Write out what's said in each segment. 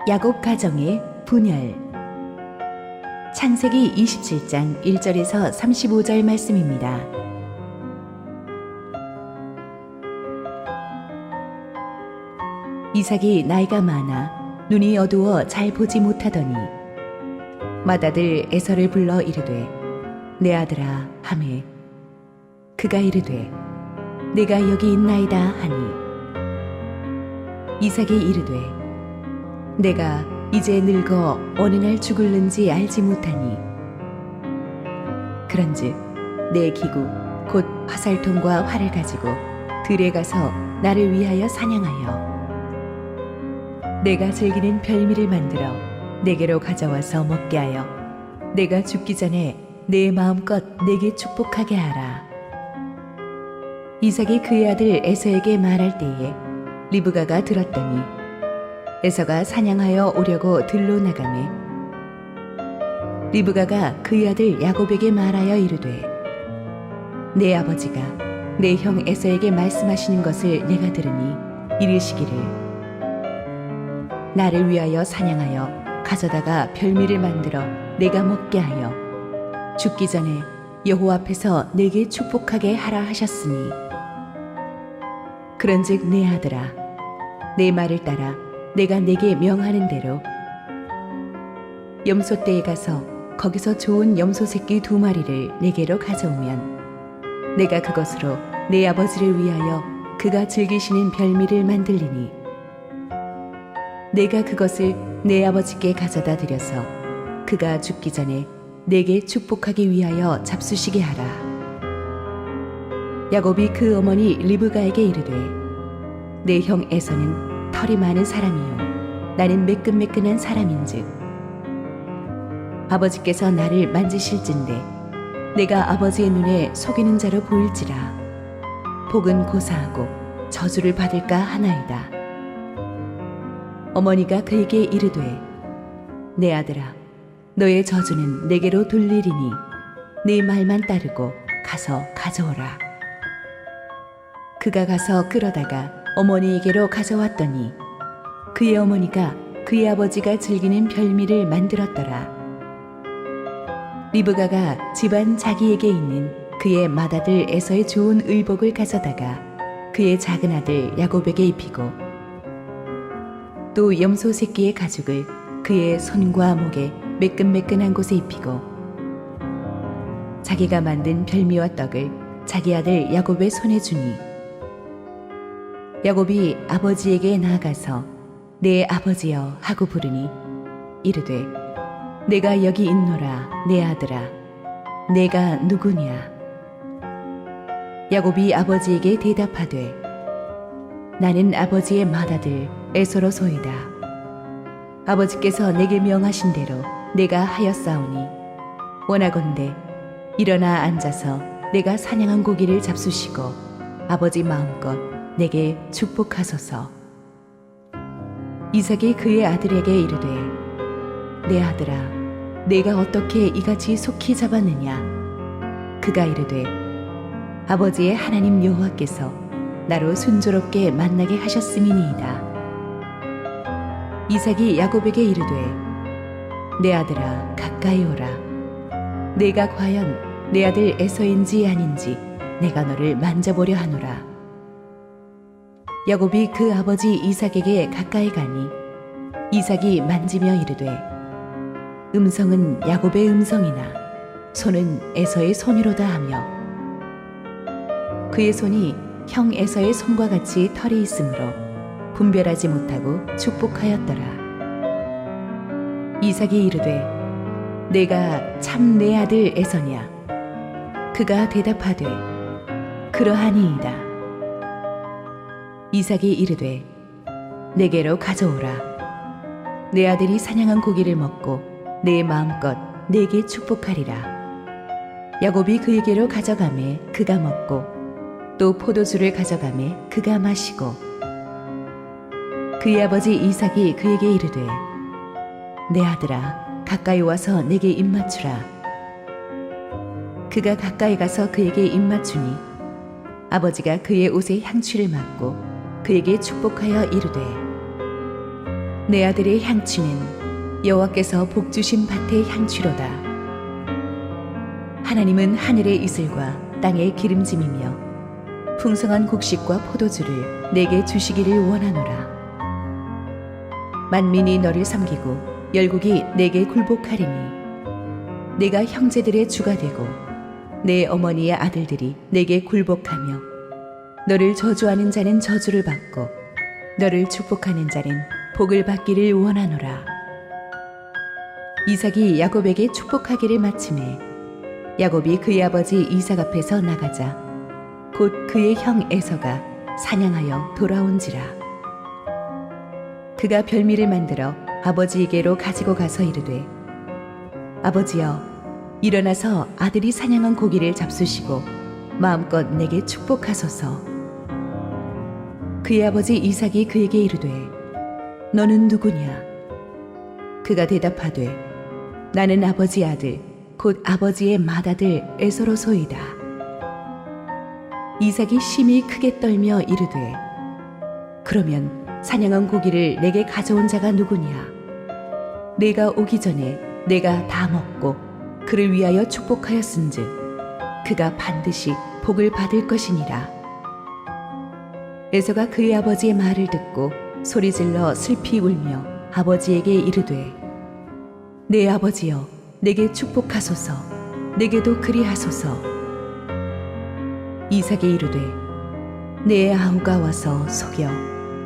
야곱 가정의 분열. 창세기 27장 1절에서 35절 말씀입니다. 이삭이 나이가 많아 눈이 어두워 잘 보지 못하더니 맏아들 에서를 불러 이르되 내 아들아 하매 그가 이르되 내가 여기 있나이다 하니 이삭이 이르되 내가 이제 늙어 어느 날 죽을는지 알지 못하니 그런즉 내 기구 곧 화살통과 활을 가지고 들에 가서 나를 위하여 사냥하여 내가 즐기는 별미를 만들어 내게로 가져와서 먹게 하여 내가 죽기 전에 내 마음껏 내게 축복하게 하라. 이삭이 그의 아들 에서에게 말할 때에 리브가가 들었더니 에서가 사냥하여 오려고 들로 나가매 리브가가 그의 아들 야곱에게 말하여 이르되 내 아버지가 내 형 에서에게 말씀하시는 것을 내가 들으니 이르시기를 나를 위하여 사냥하여 가져다가 별미를 만들어 내가 먹게 하여 죽기 전에 여호와 앞에서 내게 축복하게 하라 하셨으니 그런즉 내 아들아 내 말을 따라 내가 내게 명하는 대로 염소떼에 가서 거기서 좋은 염소 새끼 2마리를 내게로 가져오면 내가 그것으로 내 아버지를 위하여 그가 즐기시는 별미를 만들리니 내가 그것을 내 아버지께 가져다 드려서 그가 죽기 전에 내게 축복하기 위하여 잡수시게 하라. 야곱이 그 어머니 리브가에게 이르되 내 형 에서는 털이 많은 사람이요 나는 매끈매끈한 사람인즉 아버지께서 나를 만지실진대 내가 아버지의 눈에 속이는 자로 보일지라 복은 고사하고 저주를 받을까 하나이다. 어머니가 그에게 이르되 내 아들아 너의 저주는 내게로 돌리리니 네 말만 따르고 가서 가져오라. 그가 가서 끌어다가 어머니에게로 가져왔더니 그의 어머니가 그의 아버지가 즐기는 별미를 만들었더라. 리브가가 집안 자기에게 있는 그의 맏아들 에서의 좋은 의복을 가져다가 그의 작은 아들 야곱에게 입히고 또 염소 새끼의 가죽을 그의 손과 목에 매끈매끈한 곳에 입히고 자기가 만든 별미와 떡을 자기 아들 야곱의 손에 주니 야곱이 아버지에게 나아가서 내 아버지여 하고 부르니 이르되 내가 여기 있노라 내 아들아 내가 누구냐. 야곱이 아버지에게 대답하되 나는 아버지의 맏아들 에서로소이다. 아버지께서 내게 명하신 대로 내가 하였사오니 원하건대 일어나 앉아서 내가 사냥한 고기를 잡수시고 아버지 마음껏 내게 축복하소서. 이삭이 그의 아들에게 이르되 내 아들아 내가 어떻게 이같이 속히 잡았느냐. 그가 이르되 아버지의 하나님 여호와께서 나로 순조롭게 만나게 하셨음이니이다. 이삭이 야곱에게 이르되 내 아들아 가까이 오라. 내가 과연 내 아들 에서인지 아닌지 내가 너를 만져보려 하노라. 야곱이 그 아버지 이삭에게 가까이 가니 이삭이 만지며 이르되 음성은 야곱의 음성이나 손은 에서의 손이로다 하며 그의 손이 형 에서의 손과 같이 털이 있으므로 분별하지 못하고 축복하였더라. 이삭이 이르되 내가 참 내 아들 에서냐. 그가 대답하되 그러하니이다. 이삭이 이르되 내게로 가져오라. 내 아들이 사냥한 고기를 먹고 내 마음껏 내게 축복하리라. 야곱이 그에게로 가져가매 그가 먹고 또 포도주를 가져가매 그가 마시고 그의 아버지 이삭이 그에게 이르되 내 아들아 가까이 와서 내게 입맞추라. 그가 가까이 가서 그에게 입맞추니 아버지가 그의 옷에 향취를 맡고 그에게 축복하여 이르되 내 아들의 향취는 여호와께서 복 주신 밭의 향취로다. 하나님은 하늘의 이슬과 땅의 기름짐이며 풍성한 곡식과 포도주를 내게 주시기를 원하노라. 만민이 너를 섬기고 열국이 내게 굴복하리니 내가 형제들의 주가 되고 내 어머니의 아들들이 내게 굴복하며 너를 저주하는 자는 저주를 받고 너를 축복하는 자는 복을 받기를 원하노라. 이삭이 야곱에게 축복하기를 마침에 야곱이 그의 아버지 이삭 앞에서 나가자 곧 그의 형 에서가 사냥하여 돌아온지라. 그가 별미를 만들어 아버지에게로 가지고 가서 이르되 아버지여 일어나서 아들이 사냥한 고기를 잡수시고 마음껏 내게 축복하소서. 그의 아버지 이삭이 그에게 이르되 너는 누구냐? 그가 대답하되 나는 아버지 아들 곧 아버지의 맏아들 에서로소이다. 이삭이 심히 크게 떨며 이르되 그러면 사냥한 고기를 내게 가져온 자가 누구냐? 내가 오기 전에 내가 다 먹고 그를 위하여 축복하였은즉 그가 반드시 복을 받을 것이니라. 에서가 그의 아버지의 말을 듣고 소리질러 슬피 울며 아버지에게 이르되 내 아버지여 내게 축복하소서. 내게도 그리하소서. 이삭이 이르되 내 아우가 와서 속여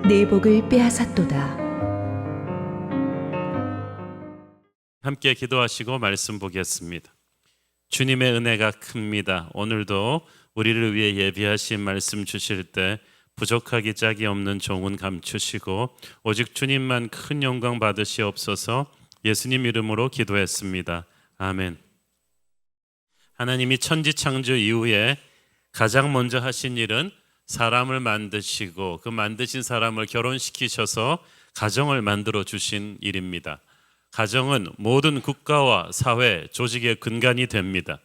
내 복을 빼앗았도다. 함께 기도하시고 말씀 보겠습니다. 주님의 은혜가 큽니다. 오늘도 우리를 위해 예비하신 말씀 주실 때 부족하기 짝이 없는 종은 감추시고 오직 주님만 큰 영광 받으시옵소서. 예수님 이름으로 기도했습니다. 아멘. 하나님이 천지 창조 이후에 가장 먼저 하신 일은 사람을 만드시고 그 만드신 사람을 결혼시키셔서 가정을 만들어 주신 일입니다. 가정은 모든 국가와 사회, 조직의 근간이 됩니다.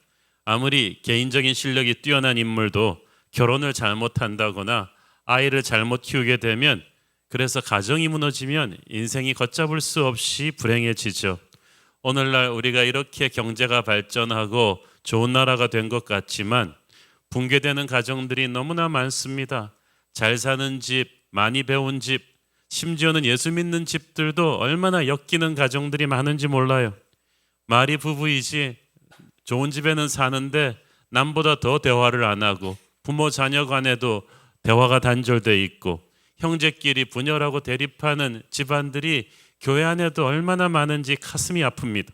아무리 개인적인 실력이 뛰어난 인물도 결혼을 잘못한다거나 아이를 잘못 키우게 되면 그래서 가정이 무너지면 인생이 걷잡을 수 없이 불행해지죠. 오늘날 우리가 이렇게 경제가 발전하고 좋은 나라가 된 것 같지만 붕괴되는 가정들이 너무나 많습니다. 잘 사는 집, 많이 배운 집, 심지어는 예수 믿는 집들도 얼마나 엮이는 가정들이 많은지 몰라요. 말이 부부이지 좋은 집에는 사는데 남보다 더 대화를 안 하고 부모 자녀 간에도 대화가 단절돼 있고 형제끼리 분열하고 대립하는 집안들이 교회 안에도 얼마나 많은지 가슴이 아픕니다.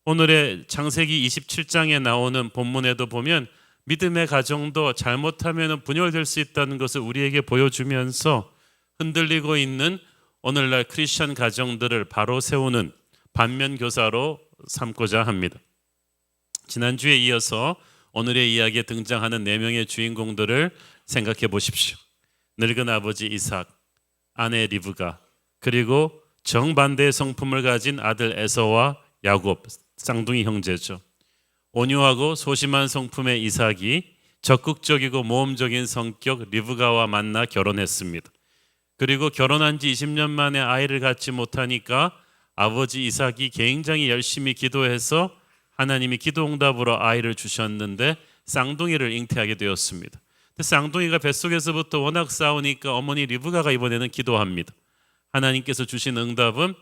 오늘의 창세기 27장에 나오는 본문에도 보면 믿음의 가정도 잘못하면 분열될 수 있다는 것을 우리에게 보여주면서 흔들리고 있는 오늘날 크리스천 가정들을 바로 세우는 반면교사로 삼고자 합니다. 지난주에 이어서 오늘의 이야기에 등장하는 4명의 주인공들을 생각해 보십시오. 늙은 아버지 이삭, 아내 리브가, 그리고 정반대의 성품을 가진 아들 에서와 야곱, 쌍둥이 형제죠. 온유하고 소심한 성품의 이삭이 적극적이고 모험적인 성격 리브가와 만나 결혼했습니다. 그리고 결혼한 지 20년 만에 아이를 갖지 못하니까 아버지 이삭이 굉장히 열심히 기도해서 하나님이 기도응답으로 아이를 주셨는데 쌍둥이를 잉태하게 되었습니다. 쌍둥이가 뱃속에서부터 워낙 싸우니까 어머니 리브가가 이번에는 기도합니다. 하나님께서 주신 응답은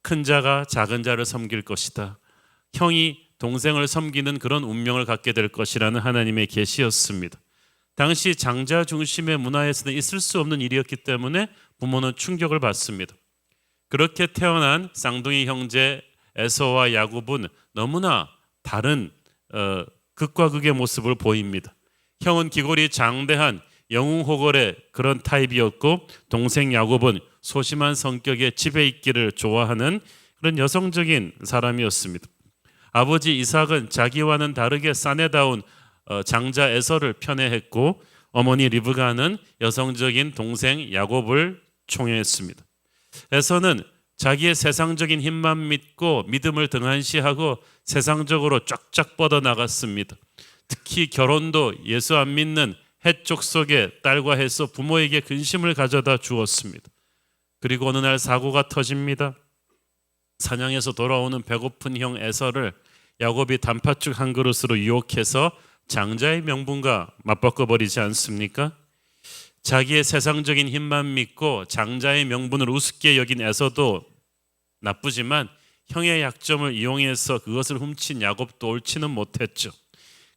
큰 자가 작은 자를 섬길 것이다. 형이 동생을 섬기는 그런 운명을 갖게 될 것이라는 하나님의 계시였습니다. 당시 장자 중심의 문화에서는 있을 수 없는 일이었기 때문에 부모는 충격을 받습니다. 그렇게 태어난 쌍둥이 형제 에서와 야곱은 너무나 다른 극과 극의 모습을 보입니다. 형은 기골이 장대한 영웅호걸의 그런 타입이었고 동생 야곱은 소심한 성격의 집에 있기를 좋아하는 그런 여성적인 사람이었습니다. 아버지 이삭은 자기와는 다르게 사내다운 장자 에서를 편애했고 어머니 리브가는 여성적인 동생 야곱을 총애했습니다. 에서는 자기의 세상적인 힘만 믿고 믿음을 등한시하고 세상적으로 쫙쫙 뻗어나갔습니다. 특히 결혼도 예수 안 믿는 헷 족속의 딸과 해서 부모에게 근심을 가져다 주었습니다. 그리고 어느 날 사고가 터집니다. 사냥에서 돌아오는 배고픈 형 에서를 야곱이 단팥죽 한 그릇으로 유혹해서 장자의 명분과 맞바꿔 버리지 않습니까? 자기의 세상적인 힘만 믿고 장자의 명분을 우습게 여긴 에서도 나쁘지만 형의 약점을 이용해서 그것을 훔친 야곱도 옳지는 못했죠.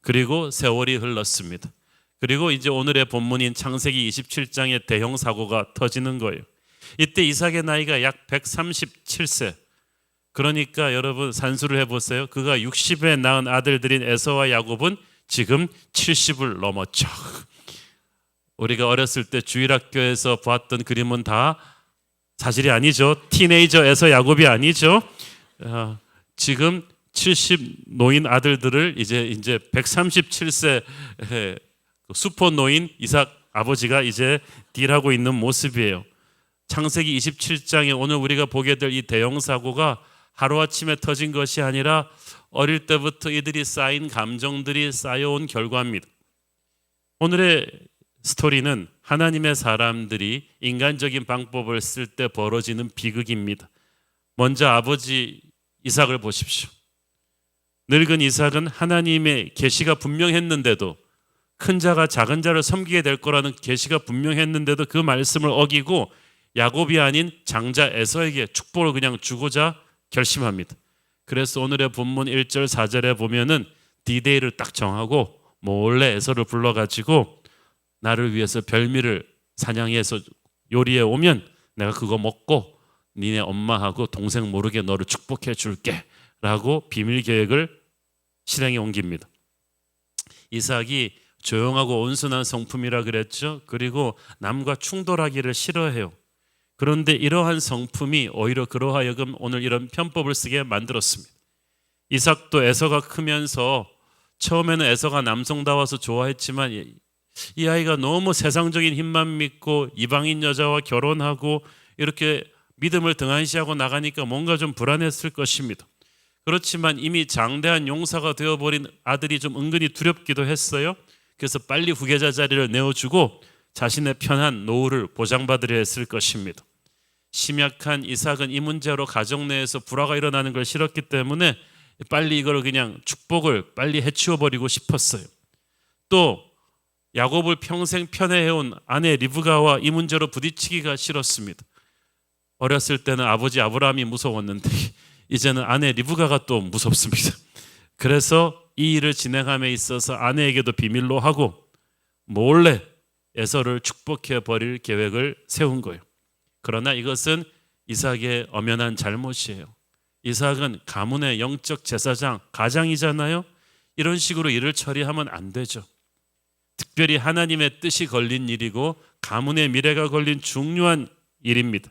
그리고 세월이 흘렀습니다. 그리고 이제 오늘의 본문인 창세기 27장의 대형 사고가 터지는 거예요. 이때 이삭의 나이가 약 137세. 그러니까 여러분 산수를 해보세요. 그가 60에 낳은 아들들인 에서와 야곱은 지금 70을 넘었죠. 우리가 어렸을 때 주일학교에서 보았던 그림은 다 사실이 아니죠. 티네이저 에서 야곱이 아니죠. 지금 70 노인 아들들을 이제 137세 슈퍼 노인 이삭 아버지가 이제 딜하고 있는 모습이에요. 창세기 27장에 오늘 우리가 보게 될 이 대형 사고가 하루아침에 터진 것이 아니라 어릴 때부터 이들이 쌓인 감정들이 쌓여온 결과입니다. 오늘의 스토리는 하나님의 사람들이 인간적인 방법을 쓸 때 벌어지는 비극입니다. 먼저 아버지 이삭을 보십시오. 늙은 이삭은 하나님의 계시가 분명했는데도 큰 자가 작은 자를 섬기게 될 거라는 계시가 분명했는데도 그 말씀을 어기고 야곱이 아닌 장자 에서에게 축복을 그냥 주고자 결심합니다. 그래서 오늘의 본문 1절 4절에 보면은 디데이를 딱 정하고 몰래 에서를 불러가지고 나를 위해서 별미를 사냥해서 요리해 오면 내가 그거 먹고 니네 엄마하고 동생 모르게 너를 축복해 줄게 라고 비밀 계획을 실행에 옮깁니다. 이삭이 조용하고 온순한 성품이라 그랬죠. 그리고 남과 충돌하기를 싫어해요. 그런데 이러한 성품이 오히려 그로 하여금 오늘 이런 편법을 쓰게 만들었습니다. 이삭도 에서가 크면서 처음에는 에서가 남성다워서 좋아했지만 이 아이가 너무 세상적인 힘만 믿고 이방인 여자와 결혼하고 이렇게 믿음을 등한시하고 나가니까 뭔가 좀 불안했을 것입니다. 그렇지만 이미 장대한 용사가 되어버린 아들이 좀 은근히 두렵기도 했어요. 그래서 빨리 후계자 자리를 내어주고 자신의 편한 노후를 보장받으려 했을 것입니다. 심약한 이삭은 이 문제로 가정 내에서 불화가 일어나는 걸 싫었기 때문에 빨리 이걸 그냥 축복을 빨리 해치워버리고 싶었어요. 또 야곱을 평생 편애해온 아내 리브가와 이 문제로 부딪히기가 싫었습니다. 어렸을 때는 아버지 아브라함이 무서웠는데 이제는 아내 리브가가 또 무섭습니다. 그래서 이 일을 진행함에 있어서 아내에게도 비밀로 하고 몰래 에서를 축복해 버릴 계획을 세운 거예요. 그러나 이것은 이삭의 엄연한 잘못이에요. 이삭은 가문의 영적 제사장, 가장이잖아요. 이런 식으로 일을 처리하면 안 되죠. 특별히 하나님의 뜻이 걸린 일이고 가문의 미래가 걸린 중요한 일입니다.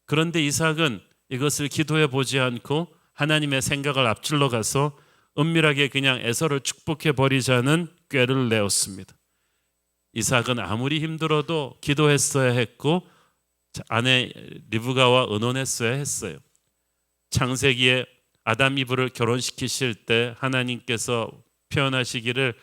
그런데 이삭은 이것을 기도해 보지 않고 하나님의 생각을 앞질러 가서 은밀하게 그냥 에서를 축복해 버리자는 꾀를 내었습니다. 이삭은 아무리 힘들어도 기도했어야 했고 아내 리브가와 의논했어야 했어요. 창세기에 아담 이브를 결혼시키실 때 하나님께서 표현하시기를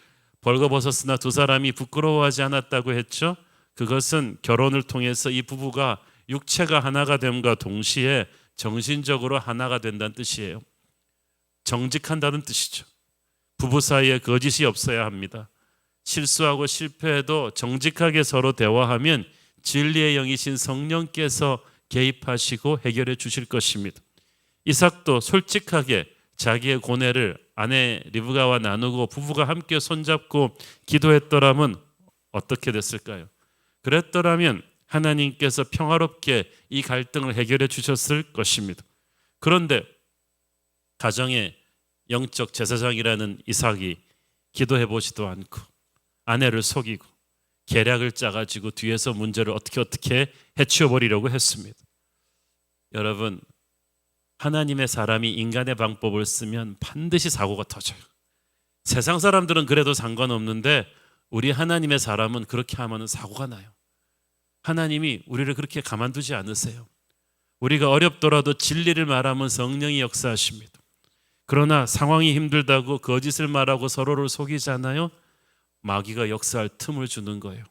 벌거벗었으나 두 사람이 부끄러워하지 않았다고 했죠. 그것은 결혼을 통해서 이 부부가 육체가 하나가 됨과 동시에 정신적으로 하나가 된다는 뜻이에요. 정직한다는 뜻이죠. 부부 사이에 거짓이 없어야 합니다. 실수하고 실패해도 정직하게 서로 대화하면 진리의 영이신 성령께서 개입하시고 해결해 주실 것입니다. 이삭도 솔직하게 자기의 고뇌를 아내 리브가와 나누고 부부가 함께 손잡고 기도했더라면 어떻게 됐을까요? 그랬더라면 하나님께서 평화롭게 이 갈등을 해결해 주셨을 것입니다. 그런데 가정의 영적 제사장이라는 이삭이 기도해 보지도 않고 아내를 속이고 계략을 짜가지고 뒤에서 문제를 어떻게 해치워버리려고 했습니다. 여러분, 하나님의 사람이 인간의 방법을 쓰면 반드시 사고가 터져요. 세상 사람들은 그래도 상관없는데 우리 하나님의 사람은 그렇게 하면 사고가 나요. 하나님이 우리를 그렇게 가만두지 않으세요. 우리가 어렵더라도 진리를 말하면 성령이 역사하십니다. 그러나 상황이 힘들다고 거짓을 말하고 서로를 속이잖아요. 마귀가 역사할 틈을 주는 거예요.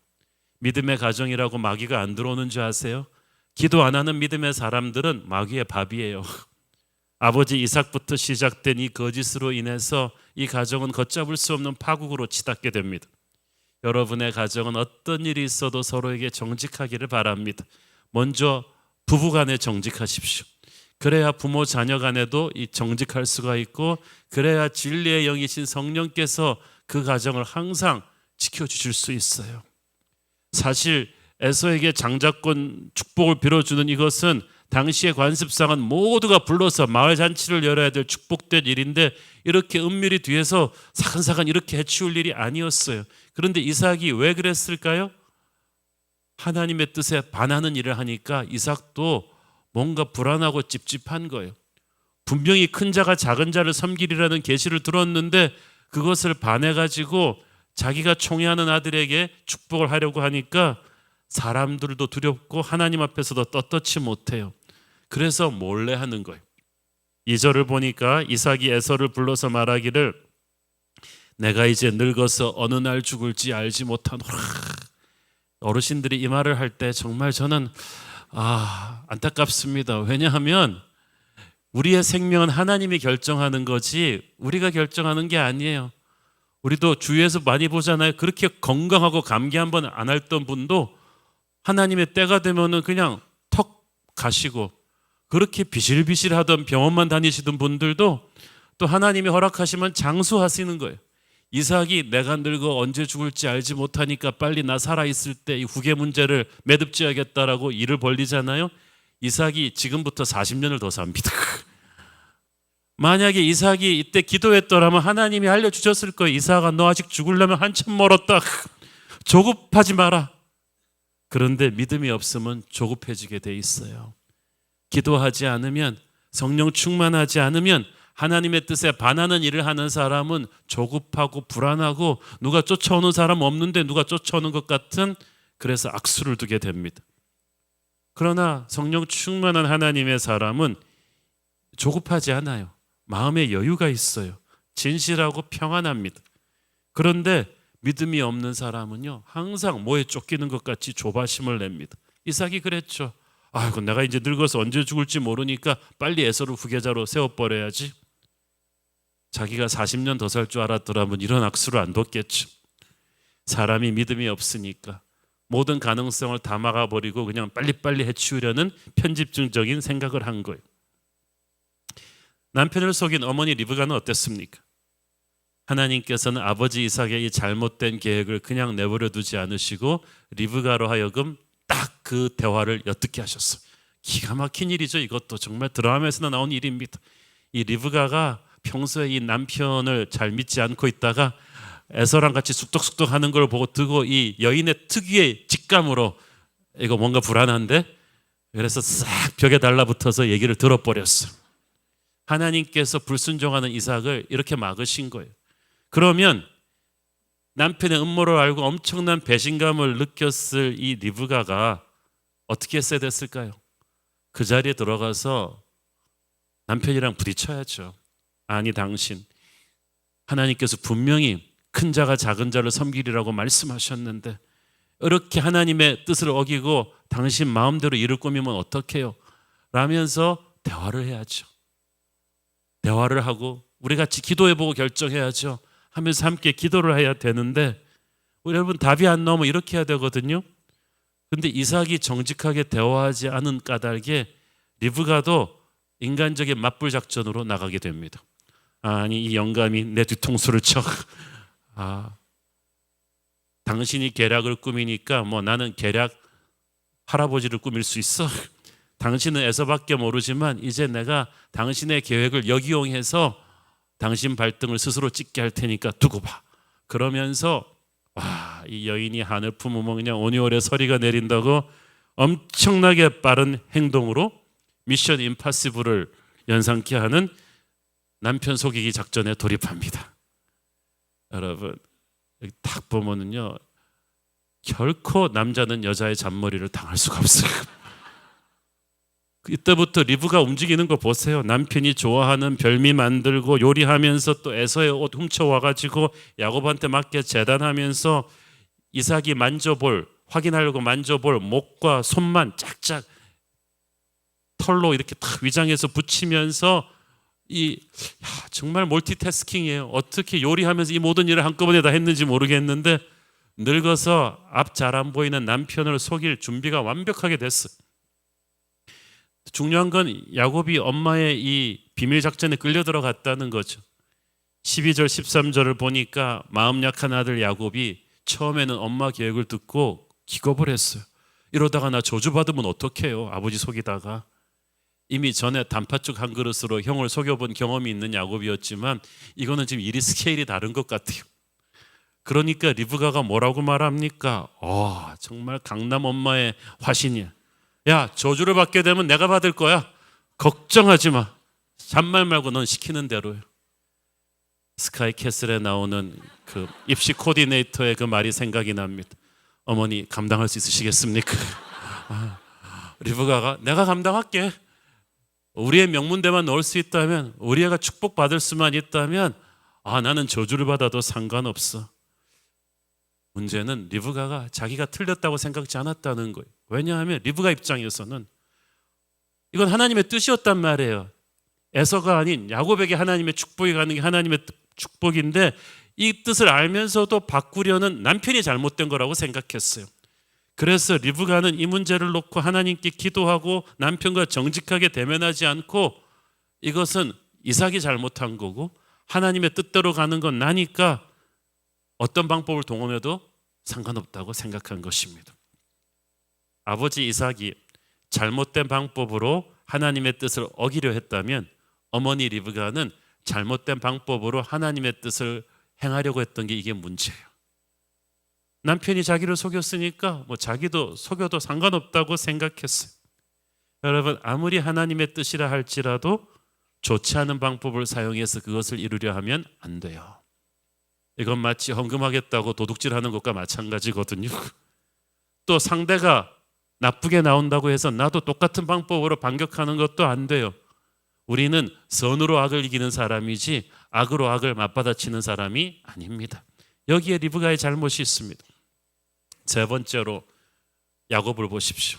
믿음의 가정이라고 마귀가 안 들어오는 줄 아세요? 기도 안 하는 믿음의 사람들은 마귀의 밥이에요. 아버지 이삭부터 시작된 이 거짓으로 인해서 이 가정은 걷잡을 수 없는 파국으로 치닫게 됩니다. 여러분의 가정은 어떤 일이 있어도 서로에게 정직하기를 바랍니다. 먼저 부부간에 정직하십시오. 그래야 부모 자녀 간에도 이 정직할 수가 있고, 그래야 진리의 영이신 성령께서 그 가정을 항상 지켜주실 수 있어요. 사실 에서에게 장자권 축복을 빌어주는 이것은 당시의 관습상은 모두가 불러서 마을 잔치를 열어야 될 축복된 일인데, 이렇게 은밀히 뒤에서 사근사근 이렇게 해치울 일이 아니었어요. 그런데 이삭이 왜 그랬을까요? 하나님의 뜻에 반하는 일을 하니까 이삭도 뭔가 불안하고 찝찝한 거예요. 분명히 큰 자가 작은 자를 섬기리라는 계시를 들었는데 그것을 반해가지고 자기가 총애하는 아들에게 축복을 하려고 하니까 사람들도 두렵고 하나님 앞에서도 떳떳지 못해요. 그래서 몰래 하는 거예요. 2절을 보니까 이삭이 에서를 불러서 말하기를 내가 이제 늙어서 어느 날 죽을지 알지 못하노라. 어르신들이 이 말을 할 때 정말 저는 안타깝습니다. 왜냐하면 우리의 생명은 하나님이 결정하는 거지 우리가 결정하는 게 아니에요. 우리도 주위에서 많이 보잖아요. 그렇게 건강하고 감기 한 번 안 앓던 분도 하나님의 때가 되면은 그냥 턱 가시고, 그렇게 비실비실하던 병원만 다니시던 분들도 또 하나님이 허락하시면 장수하시는 거예요. 이삭이 내가 늙어 언제 죽을지 알지 못하니까 빨리 나 살아있을 때 이 후계 문제를 매듭지어야겠다라고 일을 벌리잖아요. 이삭이 지금부터 40년을 더 삽니다. 만약에 이삭이 이때 기도했더라면 하나님이 알려주셨을 거예요. 이삭아, 너 아직 죽으려면 한참 멀었다. 조급하지 마라. 그런데 믿음이 없으면 조급해지게 돼 있어요. 기도하지 않으면, 성령 충만하지 않으면, 하나님의 뜻에 반하는 일을 하는 사람은 조급하고 불안하고 누가 쫓아오는 사람 없는데 누가 쫓아오는 것 같은, 그래서 악수를 두게 됩니다. 그러나 성령 충만한 하나님의 사람은 조급하지 않아요. 마음에 여유가 있어요. 진실하고 평안합니다. 그런데 믿음이 없는 사람은요, 항상 뭐에 쫓기는 것 같이 조바심을 냅니다. 이삭이 그랬죠. 아이고, 내가 이제 늙어서 언제 죽을지 모르니까 빨리 에서를 후계자로 세워버려야지. 자기가 40년 더 살 줄 알았더라면 이런 악수를 안 뒀겠죠. 사람이 믿음이 없으니까 모든 가능성을 다 막아버리고 그냥 빨리빨리 해치우려는 편집증적인 생각을 한 거예요. 남편을 속인 어머니 리브가는 어땠습니까? 하나님께서는 아버지 이삭의 이 잘못된 계획을 그냥 내버려 두지 않으시고 리브가로 하여금 딱 그 대화를 엿듣게 하셨어요. 기가 막힌 일이죠. 이것도 정말 드라마에서나 나온 일입니다. 이 리브가가 평소에 이 남편을 잘 믿지 않고 있다가 에서랑 같이 쑥덕쑥덕 하는 걸 보고 듣고 이 여인의 특유의 직감으로 이거 뭔가 불안한데, 그래서 싹 벽에 달라붙어서 얘기를 들어버렸어요. 하나님께서 불순종하는 이삭을 이렇게 막으신 거예요. 그러면 남편의 음모를 알고 엄청난 배신감을 느꼈을 이 리브가가 어떻게 했어야 됐을까요? 그 자리에 들어가서 남편이랑 부딪혀야죠. 아니, 당신, 하나님께서 분명히 큰 자가 작은 자를 섬기리라고 말씀하셨는데 이렇게 하나님의 뜻을 어기고 당신 마음대로 일을 꾸미면 어떡해요? 라면서 대화를 해야죠. 대화를 하고 우리 같이 기도해보고 결정해야죠. 하면서 함께 기도를 해야 되는데, 우리 여러분 답이 안 나오면 이렇게 해야 되거든요. 근데 이삭이 정직하게 대화하지 않은 까닭에 리브가도 인간적인 맞불 작전으로 나가게 됩니다. 아니, 이 영감이 내 뒤통수를 쳐. 당신이 계략을 꾸미니까 뭐 나는 계략 할아버지를 꾸밀 수 있어. 당신은 에서밖에 모르지만 이제 내가 당신의 계획을 역이용해서 당신 발등을 스스로 찢게 할 테니까 두고 봐. 그러면서 이 여인이 하늘 품으면 그냥 오니올의 서리가 내린다고 엄청나게 빠른 행동으로 미션 임파서블을 연상케 하는 남편 속이기 작전에 돌입합니다. 여러분, 여기 딱 보면은요, 결코 남자는 여자의 잔머리를 당할 수가 없어요. 이때부터 리브가 움직이는 거 보세요. 남편이 좋아하는 별미 만들고 요리하면서 또 에서의 옷 훔쳐와가지고 야곱한테 맞게 재단하면서 이삭이 확인하려고 만져볼 목과 손만 짝짝 털로 이렇게 탁 위장해서 붙이면서 정말 멀티태스킹이에요. 어떻게 요리하면서 이 모든 일을 한꺼번에 다 했는지 모르겠는데 늙어서 앞 잘 안 보이는 남편을 속일 준비가 완벽하게 됐어. 중요한 건 야곱이 엄마의 이 비밀 작전에 끌려 들어갔다는 거죠. 12절 13절을 보니까 마음 약한 아들 야곱이 처음에는 엄마 계획을 듣고 기겁을 했어요. 이러다가 나 저주받으면 어떡해요, 아버지 속이다가. 이미 전에 단팥죽 한 그릇으로 형을 속여본 경험이 있는 야곱이었지만 이거는 지금 일이 스케일이 다른 것 같아요. 그러니까 리브가가 뭐라고 말합니까? 정말 강남 엄마의 화신이야. 야, 저주를 받게 되면 내가 받을 거야. 걱정하지 마. 잔말 말고 넌 시키는 대로요. 스카이캐슬에 나오는 그 입시 코디네이터의 그 말이 생각이 납니다. 어머니 감당할 수 있으시겠습니까? 리브가가 내가 감당할게. 우리의 명문대만 넣을 수 있다면, 우리 애가 축복받을 수만 있다면 나는 저주를 받아도 상관없어. 문제는 리브가가 자기가 틀렸다고 생각지 않았다는 거예요. 왜냐하면 리브가 입장에서는 이건 하나님의 뜻이었단 말이에요. 에서가 아닌 야곱에게 하나님의 축복이 가는 게 하나님의 축복인데 이 뜻을 알면서도 바꾸려는 남편이 잘못된 거라고 생각했어요. 그래서 리브가는 이 문제를 놓고 하나님께 기도하고 남편과 정직하게 대면하지 않고 이것은 이삭이 잘못한 거고 하나님의 뜻대로 가는 건 나니까 어떤 방법을 동원해도 상관없다고 생각한 것입니다. 아버지 이삭이 잘못된 방법으로 하나님의 뜻을 어기려 했다면 어머니 리브가는 잘못된 방법으로 하나님의 뜻을 행하려고 했던 게 이게 문제예요. 남편이 자기를 속였으니까 자기도 속여도 상관없다고 생각했어요. 여러분, 아무리 하나님의 뜻이라 할지라도 좋지 않은 방법을 사용해서 그것을 이루려 하면 안 돼요. 이건 마치 헌금하겠다고 도둑질하는 것과 마찬가지거든요. 또 상대가 나쁘게 나온다고 해서 나도 똑같은 방법으로 반격하는 것도 안 돼요. 우리는 선으로 악을 이기는 사람이지 악으로 악을 맞받아치는 사람이 아닙니다. 여기에 리브가의 잘못이 있습니다. 세 번째로 야곱을 보십시오.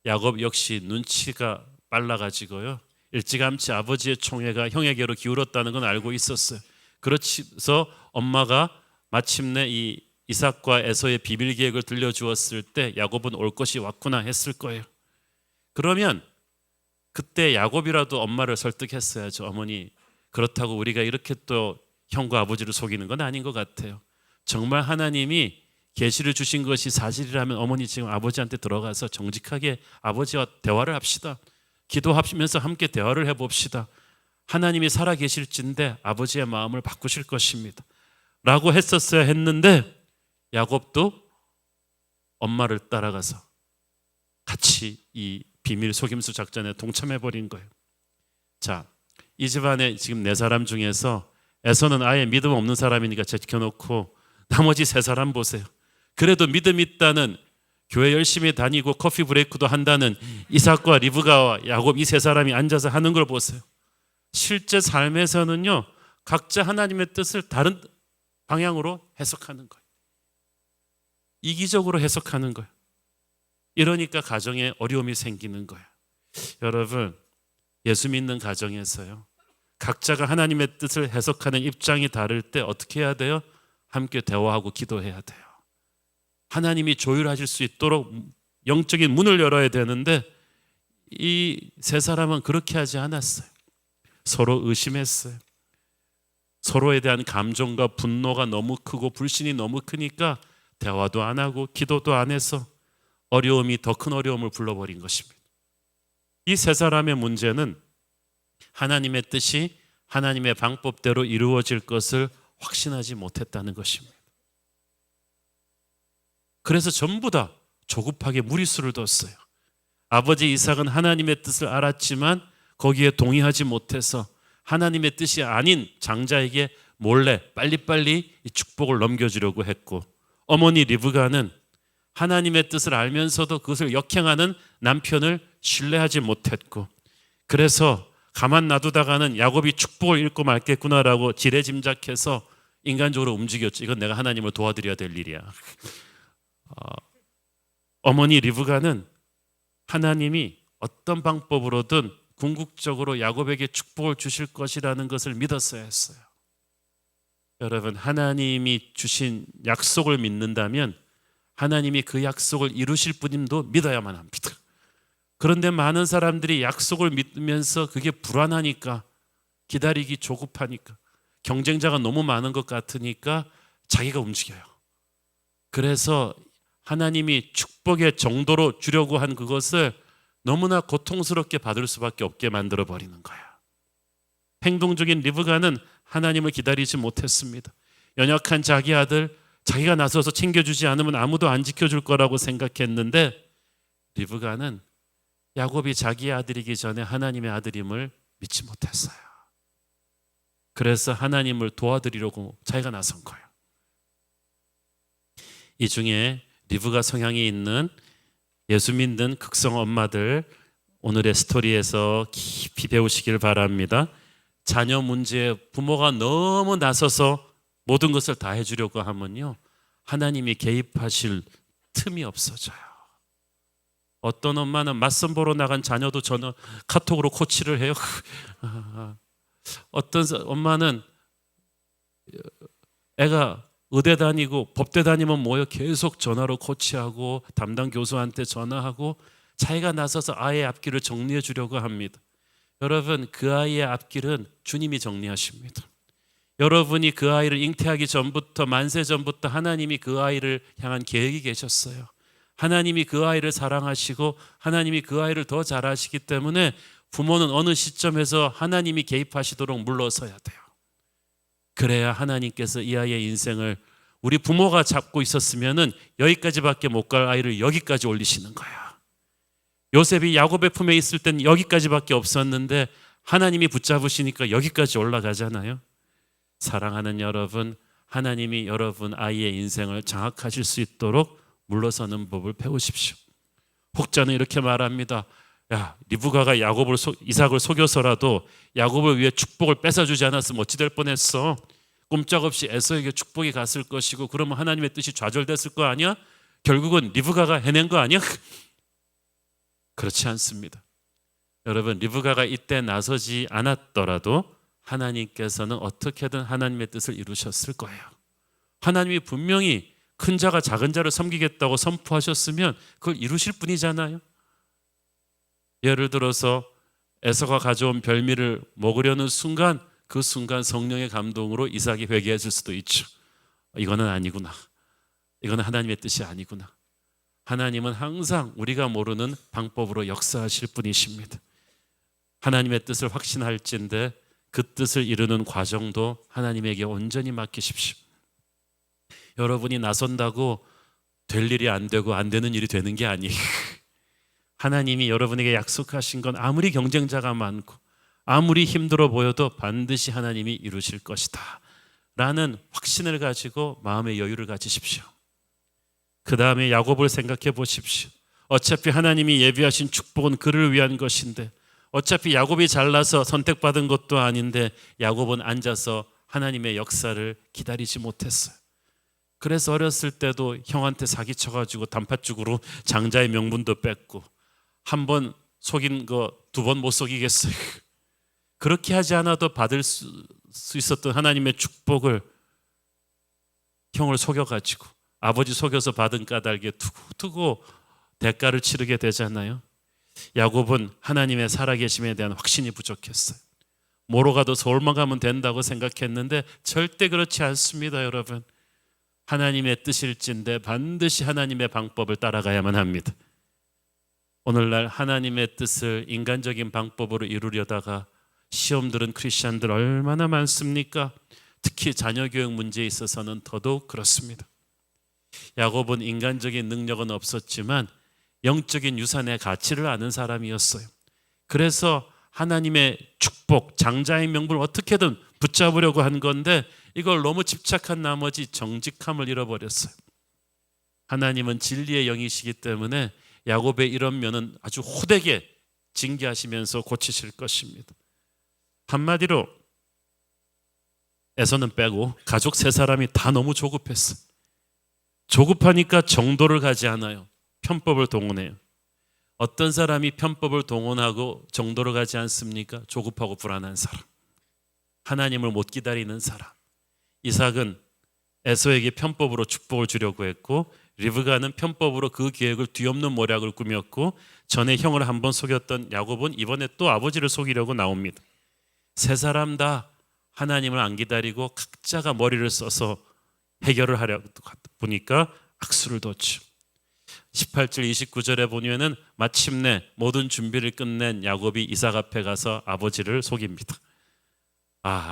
야곱 역시 눈치가 빨라가지고요. 일찌감치 아버지의 총애가 형에게로 기울었다는 건 알고 있었어요. 그래서 엄마가 마침내 이 이삭과 에서의 비밀 계획을 들려주었을 때 야곱은 올 것이 왔구나 했을 거예요. 그러면 그때 야곱이라도 엄마를 설득했어야죠. 어머니, 그렇다고 우리가 이렇게 또 형과 아버지를 속이는 건 아닌 것 같아요. 정말 하나님이 계시를 주신 것이 사실이라면 어머니 지금 아버지한테 들어가서 정직하게 아버지와 대화를 합시다. 기도하시면서 함께 대화를 해봅시다. 하나님이 살아계실진데 아버지의 마음을 바꾸실 것입니다 라고 했었어야 했는데 야곱도 엄마를 따라가서 같이 이 비밀 속임수 작전에 동참해버린 거예요. 자, 이 집안에 지금 4사람 중에서 에서는 아예 믿음 없는 사람이니까 제껴놓고 나머지 3사람 보세요. 그래도 믿음 있다는, 교회 열심히 다니고 커피 브레이크도 한다는 이삭과 리브가와 야곱 이 3사람이 앉아서 하는 걸 보세요. 실제 삶에서는요, 각자 하나님의 뜻을 다른 방향으로 해석하는 거예요. 이기적으로 해석하는 거예요. 이러니까 가정에 어려움이 생기는 거예요. 여러분, 예수 믿는 가정에서요, 각자가 하나님의 뜻을 해석하는 입장이 다를 때 어떻게 해야 돼요? 함께 대화하고 기도해야 돼요. 하나님이 조율하실 수 있도록 영적인 문을 열어야 되는데 이 3사람은 그렇게 하지 않았어요. 서로 의심했어요. 서로에 대한 감정과 분노가 너무 크고 불신이 너무 크니까 대화도 안 하고 기도도 안 해서 어려움이 더 큰 어려움을 불러버린 것입니다. 이 3사람의 문제는 하나님의 뜻이 하나님의 방법대로 이루어질 것을 확신하지 못했다는 것입니다. 그래서 전부 다 조급하게 무리수를 뒀어요. 아버지 이삭은 하나님의 뜻을 알았지만 거기에 동의하지 못해서 하나님의 뜻이 아닌 장자에게 몰래 빨리빨리 이 축복을 넘겨주려고 했고, 어머니 리브가는 하나님의 뜻을 알면서도 그것을 역행하는 남편을 신뢰하지 못했고, 그래서 가만 놔두다가는 야곱이 축복을 잃고 말겠구나라고 지레짐작해서 인간적으로 움직였죠. 이건 내가 하나님을 도와드려야 될 일이야. 어머니 리브가는 하나님이 어떤 방법으로든 궁극적으로 야곱에게 축복을 주실 것이라는 것을 믿었어야 했어요. 여러분, 하나님이 주신 약속을 믿는다면 하나님이 그 약속을 이루실 분임도 믿어야만 합니다. 그런데 많은 사람들이 약속을 믿으면서 그게 불안하니까, 기다리기 조급하니까, 경쟁자가 너무 많은 것 같으니까 자기가 움직여요. 그래서 하나님이 축복의 정도로 주려고 한 그것을 너무나 고통스럽게 받을 수밖에 없게 만들어 버리는 거야. 행동적인 리브가는 하나님을 기다리지 못했습니다. 연약한 자기 아들, 자기가 나서서 챙겨주지 않으면 아무도 안 지켜줄 거라고 생각했는데, 리브가는 야곱이 자기 아들이기 전에 하나님의 아들임을 믿지 못했어요. 그래서 하나님을 도와드리려고 자기가 나선 거예요. 이 중에 리브가 성향이 있는 예수 믿는 극성 엄마들, 오늘의 스토리에서 깊이 배우시길 바랍니다. 자녀 문제에 부모가 너무 나서서 모든 것을 다 해주려고 하면요, 하나님이 개입하실 틈이 없어져요. 어떤 엄마는 맞선 보러 나간 자녀도 전화 카톡으로 코치를 해요. 어떤 엄마는 애가 의대 다니고 법대 다니면 뭐요? 계속 전화로 코치하고 담당 교수한테 전화하고 자기가 나서서 아이의 앞길을 정리해 주려고 합니다. 여러분, 그 아이의 앞길은 주님이 정리하십니다. 여러분이 그 아이를 잉태하기 전부터, 만세 전부터 하나님이 그 아이를 향한 계획이 계셨어요. 하나님이 그 아이를 사랑하시고 하나님이 그 아이를 더 잘하시기 때문에 부모는 어느 시점에서 하나님이 개입하시도록 물러서야 돼요. 그래야 하나님께서 이 아이의 인생을, 우리 부모가 잡고 있었으면은 여기까지밖에 못 갈 아이를 여기까지 올리시는 거야. 요셉이 야곱의 품에 있을 땐 여기까지밖에 없었는데 하나님이 붙잡으시니까 여기까지 올라가잖아요. 사랑하는 여러분, 하나님이 여러분 아이의 인생을 장악하실 수 있도록 물러서는 법을 배우십시오. 혹자는 이렇게 말합니다. 야, 리브가가 이삭을 속여서라도 야곱을 위해 축복을 뺏어주지 않았으면 어찌 될 뻔했어. 꼼짝없이 에서에게 축복이 갔을 것이고, 그러면 하나님의 뜻이 좌절됐을 거 아니야? 결국은 리브가가 해낸 거 아니야? 그렇지 않습니다. 여러분, 리브가가 이때 나서지 않았더라도 하나님께서는 어떻게든 하나님의 뜻을 이루셨을 거예요. 하나님이 분명히 큰 자가 작은 자를 섬기겠다고 선포하셨으면 그걸 이루실 분이잖아요. 예를 들어서 에서가 가져온 별미를 먹으려는 순간, 그 순간 성령의 감동으로 이삭이 회개했을 수도 있죠. 이거는 아니구나. 이거는 하나님의 뜻이 아니구나. 하나님은 항상 우리가 모르는 방법으로 역사하실 분이십니다. 하나님의 뜻을 확신할진데 그 뜻을 이루는 과정도 하나님에게 온전히 맡기십시오. 여러분이 나선다고 될 일이 안 되고 안 되는 일이 되는 게 아니에요. 하나님이 여러분에게 약속하신 건 아무리 경쟁자가 많고 아무리 힘들어 보여도 반드시 하나님이 이루실 것이다 라는 확신을 가지고 마음의 여유를 가지십시오. 그 다음에 야곱을 생각해 보십시오. 어차피 하나님이 예비하신 축복은 그를 위한 것인데, 어차피 야곱이 잘나서 선택받은 것도 아닌데 야곱은 앉아서 하나님의 역사를 기다리지 못했어요. 그래서 어렸을 때도 형한테 사기쳐가지고 단팥죽으로 장자의 명분도 뺏고, 한 번 속인 거 두 번 못 속이겠어요. 그렇게 하지 않아도 받을 수 있었던 하나님의 축복을 형을 속여가지고, 아버지 속여서 받은 까닭에 두고 대가를 치르게 되잖아요. 야곱은 하나님의 살아계심에 대한 확신이 부족했어요. 뭐로 가도 서울만 가면 된다고 생각했는데 절대 그렇지 않습니다. 여러분, 하나님의 뜻일진데 반드시 하나님의 방법을 따라가야만 합니다. 오늘날 하나님의 뜻을 인간적인 방법으로 이루려다가 시험 들은 크리스찬들 얼마나 많습니까? 특히 자녀 교육 문제에 있어서는 더더욱 그렇습니다. 야곱은 인간적인 능력은 없었지만 영적인 유산의 가치를 아는 사람이었어요. 그래서 하나님의 축복, 장자의 명분을 어떻게든 붙잡으려고 한 건데 이걸 너무 집착한 나머지 정직함을 잃어버렸어요. 하나님은 진리의 영이시기 때문에 야곱의 이런 면은 아주 호되게 징계하시면서 고치실 것입니다. 한마디로 에서는 빼고 가족 세 사람이 다 너무 조급했어요. 조급하니까 정도를 가지 않아요. 편법을 동원해요. 어떤 사람이 편법을 동원하고 정도로 가지 않습니까? 조급하고 불안한 사람, 하나님을 못 기다리는 사람. 이삭은 에서에게 편법으로 축복을 주려고 했고, 리브가는 편법으로 그 계획을 뒤엎는 모략을 꾸몄고, 전에 형을 한번 속였던 야곱은 이번에 또 아버지를 속이려고 나옵니다. 세 사람 다 하나님을 안 기다리고 각자가 머리를 써서 해결을 하려고 보니까 악수를 뒀죠. 18절 29절에 보면은 마침내 모든 준비를 끝낸 야곱이 이삭 앞에 가서 아버지를 속입니다.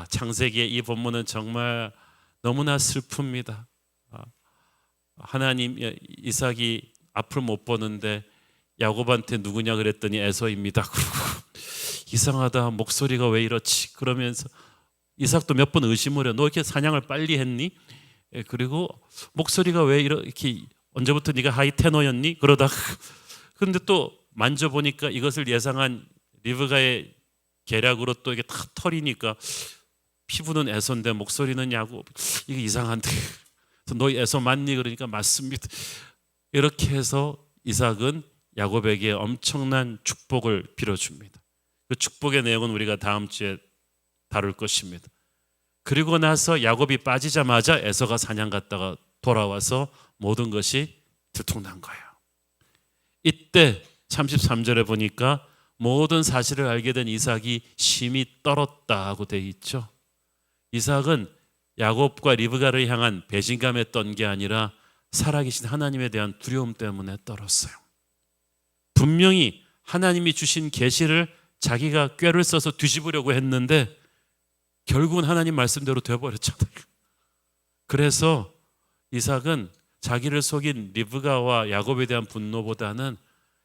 창세기의 이 본문은 정말 너무나 슬픕니다. 하나님, 이삭이 앞을 못 보는데 야곱한테 누구냐 그랬더니 에서입니다. 그러고 이상하다, 목소리가 왜 이렇지? 그러면서 이삭도 몇 번 의심을 해요. 너 이렇게 사냥을 빨리 했니? 그리고 목소리가 왜 이렇게, 언제부터 네가 하이 테너였니? 그러다가 그런데 또 만져보니까 이것을 예상한 리브가의 계략으로 또 이게 다 털이니까 피부는 에서인데 목소리는 야곱, 이게 이상한데. 그래서 너 에서 맞니? 그러니까 맞습니다. 이렇게 해서 이삭은 야곱에게 엄청난 축복을 빌어줍니다. 그 축복의 내용은 우리가 다음 주에 다룰 것입니다. 그리고 나서 야곱이 빠지자마자 에서가 사냥 갔다가 돌아와서 모든 것이 들통난 거예요. 이때 33절에 보니까 모든 사실을 알게 된 이삭이 심히 떨었다고 되어 있죠. 이삭은 야곱과 리브가를 향한 배신감에 떤 게 아니라 살아계신 하나님에 대한 두려움 때문에 떨었어요. 분명히 하나님이 주신 계시를 자기가 꾀를 써서 뒤집으려고 했는데 결국은 하나님 말씀대로 되어버렸잖아요. 그래서 이삭은 자기를 속인 리브가와 야곱에 대한 분노보다는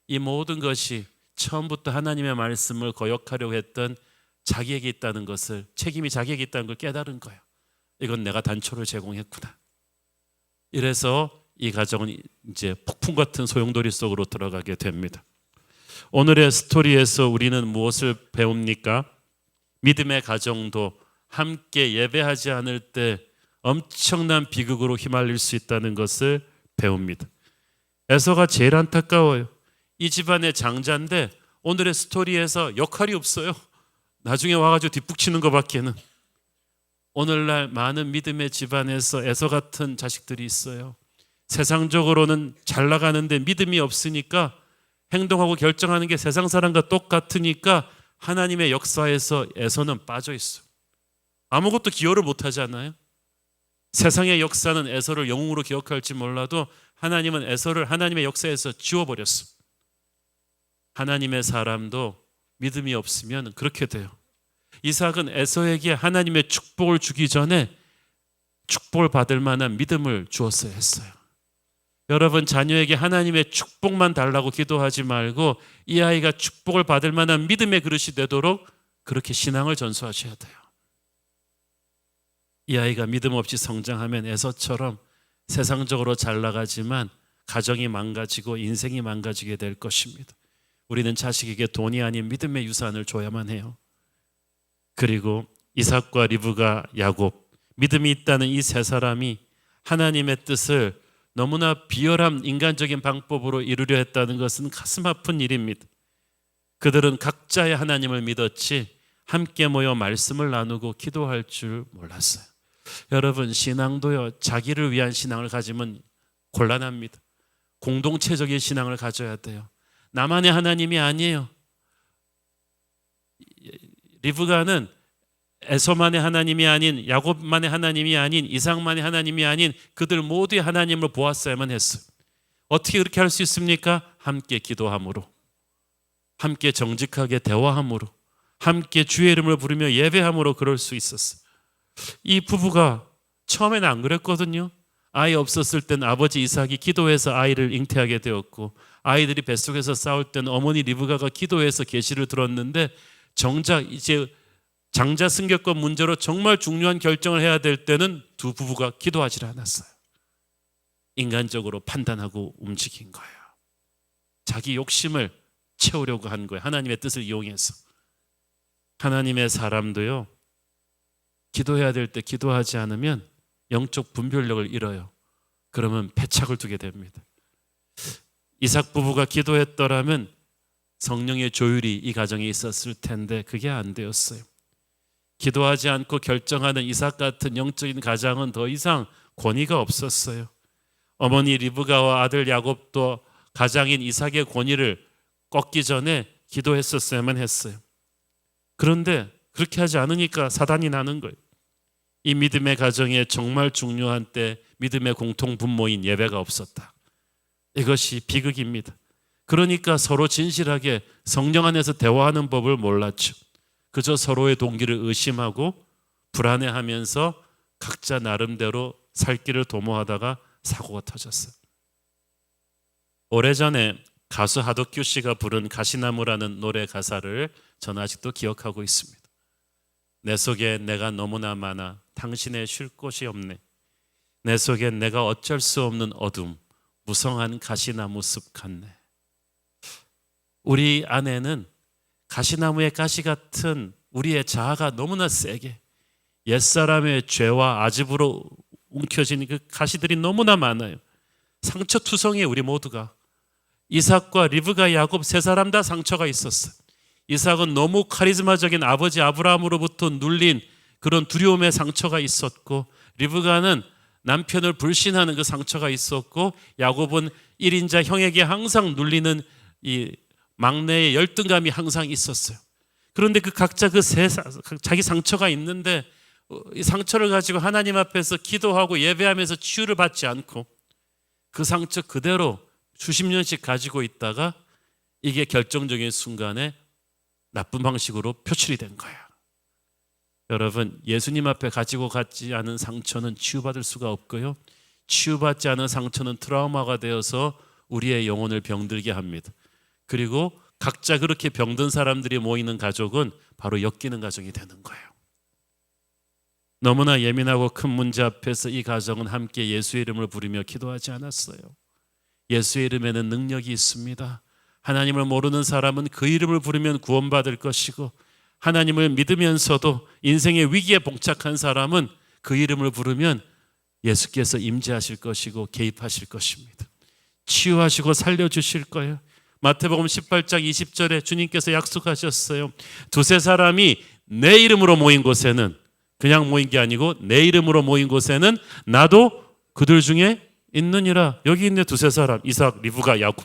이 모든 것이 처음부터 하나님의 말씀을 거역하려고 했던 자기에게 있다는 것을, 책임이 자기에게 있다는 걸 깨달은 거예요. 이건 내가 단초를 제공했구나. 이래서 이 가정은 이제 폭풍 같은 소용돌이 속으로 들어가게 됩니다. 오늘의 스토리에서 우리는 무엇을 배웁니까? 믿음의 가정도 함께 예배하지 않을 때 엄청난 비극으로 휘말릴 수 있다는 것을 배웁니다. 에서가 제일 안타까워요. 이 집안의 장자인데 오늘의 스토리에서 역할이 없어요. 나중에 와가지고 뒷북치는 것밖에는. 오늘날 많은 믿음의 집안에서 에서 같은 자식들이 있어요. 세상적으로는 잘 나가는데 믿음이 없으니까 행동하고 결정하는 게 세상 사람과 똑같으니까 하나님의 역사에서 에서는 빠져 있어. 아무것도 기여를 못하잖아요. 세상의 역사는 에서를 영웅으로 기억할지 몰라도 하나님은 에서를 하나님의 역사에서 지워버렸어. 하나님의 사람도 믿음이 없으면 그렇게 돼요. 이삭은 에서에게 하나님의 축복을 주기 전에 축복을 받을 만한 믿음을 주었어야 했어요. 여러분, 자녀에게 하나님의 축복만 달라고 기도하지 말고 이 아이가 축복을 받을 만한 믿음의 그릇이 되도록 그렇게 신앙을 전수하셔야 돼요. 이 아이가 믿음 없이 성장하면 에서처럼 세상적으로 잘 나가지만 가정이 망가지고 인생이 망가지게 될 것입니다. 우리는 자식에게 돈이 아닌 믿음의 유산을 줘야만 해요. 그리고 이삭과 리브가, 야곱, 믿음이 있다는 이 세 사람이 하나님의 뜻을 너무나 비열한 인간적인 방법으로 이루려 했다는 것은 가슴 아픈 일입니다. 그들은 각자의 하나님을 믿었지 함께 모여 말씀을 나누고 기도할 줄 몰랐어요. 여러분, 신앙도요, 자기를 위한 신앙을 가지면 곤란합니다. 공동체적인 신앙을 가져야 돼요. 나만의 하나님이 아니에요. 리브가는 에서만의 하나님이 아닌, 야곱만의 하나님이 아닌, 이삭만의 하나님이 아닌 그들 모두의 하나님을 보았어야만 했어요. 어떻게 그렇게 할 수 있습니까? 함께 기도함으로, 함께 정직하게 대화함으로, 함께 주의 이름을 부르며 예배함으로 그럴 수 있었어요. 이 부부가 처음에는 안 그랬거든요. 아이 없었을 땐 아버지 이삭이 기도해서 아이를 잉태하게 되었고, 아이들이 뱃속에서 싸울 때는 어머니 리브가가 기도해서 계시를 들었는데, 정작 이제 장자 승격권 문제로 정말 중요한 결정을 해야 될 때는 두 부부가 기도하지 않았어요. 인간적으로 판단하고 움직인 거예요. 자기 욕심을 채우려고 한 거예요. 하나님의 뜻을 이용해서. 하나님의 사람도요, 기도해야 될 때 기도하지 않으면 영적 분별력을 잃어요. 그러면 패착을 두게 됩니다. 이삭 부부가 기도했더라면 성령의 조율이 이 가정에 있었을 텐데 그게 안 되었어요. 기도하지 않고 결정하는 이삭 같은 영적인 가장은 더 이상 권위가 없었어요. 어머니 리브가와 아들 야곱도 가장인 이삭의 권위를 꺾기 전에 기도했었어야만 했어요. 그런데 그렇게 하지 않으니까 사단이 나는 거예요. 이 믿음의 가정에 정말 중요한 때 믿음의 공통 분모인 예배가 없었다. 이것이 비극입니다. 그러니까 서로 진실하게 성령 안에서 대화하는 법을 몰랐죠. 그저 서로의 동기를 의심하고 불안해하면서 각자 나름대로 살 길을 도모하다가 사고가 터졌어요. 오래전에 가수 하덕규 씨가 부른 가시나무라는 노래 가사를 저는 아직도 기억하고 있습니다. 내 속에 내가 너무나 많아 당신의 쉴 곳이 없네. 내 속엔 내가 어쩔 수 없는 어둠 무성한 가시나무 숲 같네. 우리 안에는 가시나무의 가시 같은 우리의 자아가 너무나 세게 옛사람의 죄와 아집으로 움켜진 그 가시들이 너무나 많아요. 상처투성이에 우리 모두가. 이삭과 리브가 야곱 세 사람 다 상처가 있었어요. 이삭은 너무 카리스마적인 아버지 아브라함으로부터 눌린 그런 두려움의 상처가 있었고, 리브가는 남편을 불신하는 그 상처가 있었고, 야곱은 1인자 형에게 항상 눌리는 이 막내의 열등감이 항상 있었어요. 그런데 그 각자 자기 상처가 있는데 이 상처를 가지고 하나님 앞에서 기도하고 예배하면서 치유를 받지 않고 그 상처 그대로 수십 년씩 가지고 있다가 이게 결정적인 순간에 나쁜 방식으로 표출이 된 거예요. 여러분, 예수님 앞에 가지고 가지 않은 상처는 치유받을 수가 없고요. 치유받지 않은 상처는 트라우마가 되어서 우리의 영혼을 병들게 합니다. 그리고 각자 그렇게 병든 사람들이 모이는 가족은 바로 엮이는 가정이 되는 거예요. 너무나 예민하고 큰 문제 앞에서 이 가정은 함께 예수의 이름을 부르며 기도하지 않았어요. 예수의 이름에는 능력이 있습니다. 하나님을 모르는 사람은 그 이름을 부르면 구원받을 것이고, 하나님을 믿으면서도 인생의 위기에 봉착한 사람은 그 이름을 부르면 예수께서 임재하실 것이고 개입하실 것입니다. 치유하시고 살려주실 거예요. 마태복음 18장 20절에 주님께서 약속하셨어요. 두세 사람이 내 이름으로 모인 곳에는, 그냥 모인 게 아니고 내 이름으로 모인 곳에는 나도 그들 중에 있느니라. 여기 있네, 두세 사람. 이삭, 리브가, 야곱.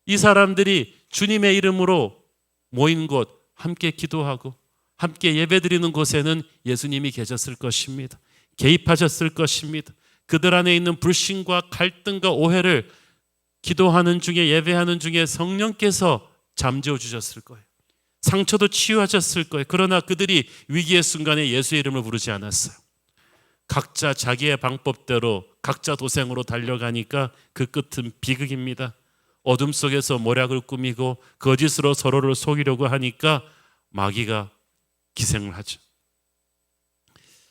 이 사람들이 주님의 이름으로 모인 곳, 함께 기도하고 함께 예배드리는 곳에는 예수님이 계셨을 것입니다. 개입하셨을 것입니다. 그들 안에 있는 불신과 갈등과 오해를 기도하는 중에, 예배하는 중에 성령께서 잠재워 주셨을 거예요. 상처도 치유하셨을 거예요. 그러나 그들이 위기의 순간에 예수의 이름을 부르지 않았어요. 각자 자기의 방법대로 각자 도생으로 달려가니까 그 끝은 비극입니다. 어둠 속에서 모략을 꾸미고 거짓으로 서로를 속이려고 하니까 마귀가 기생을 하죠.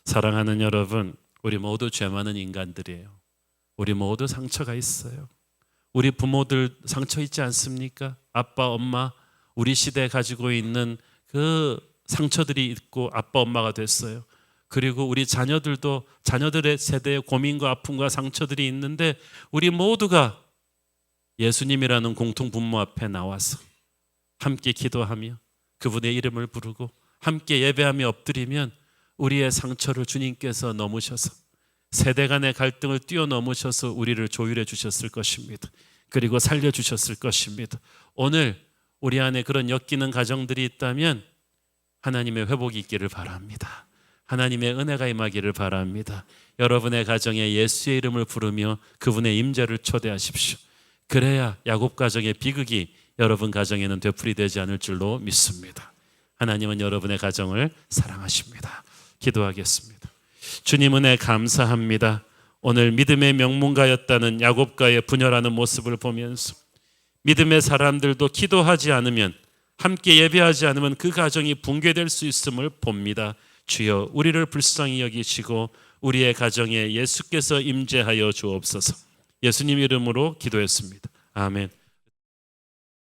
사랑하는 여러분, 우리 모두 죄 많은 인간들이에요. 우리 모두 상처가 있어요. 우리 부모들 상처 있지 않습니까? 아빠, 엄마, 우리 시대에 가지고 있는 그 상처들이 있고 아빠, 엄마가 됐어요. 그리고 우리 자녀들도 자녀들의 세대의 고민과 아픔과 상처들이 있는데, 우리 모두가 예수님이라는 공통 분모 앞에 나와서 함께 기도하며 그분의 이름을 부르고 함께 예배하며 엎드리면 우리의 상처를 주님께서 넘으셔서 세대 간의 갈등을 뛰어넘으셔서 우리를 조율해 주셨을 것입니다. 그리고 살려주셨을 것입니다. 오늘 우리 안에 그런 엮이는 가정들이 있다면 하나님의 회복이 있기를 바랍니다. 하나님의 은혜가 임하기를 바랍니다. 여러분의 가정에 예수의 이름을 부르며 그분의 임재를 초대하십시오. 그래야 야곱 가정의 비극이 여러분 가정에는 되풀이되지 않을 줄로 믿습니다. 하나님은 여러분의 가정을 사랑하십니다. 기도하겠습니다. 주님, 은혜 감사합니다. 오늘 믿음의 명문가였다는 야곱과의 분열하는 모습을 보면서 믿음의 사람들도 기도하지 않으면, 함께 예배하지 않으면 그 가정이 붕괴될 수 있음을 봅니다. 주여, 우리를 불쌍히 여기시고 우리의 가정에 예수께서 임재하여 주옵소서. 예수님 이름으로 기도했습니다. 아멘.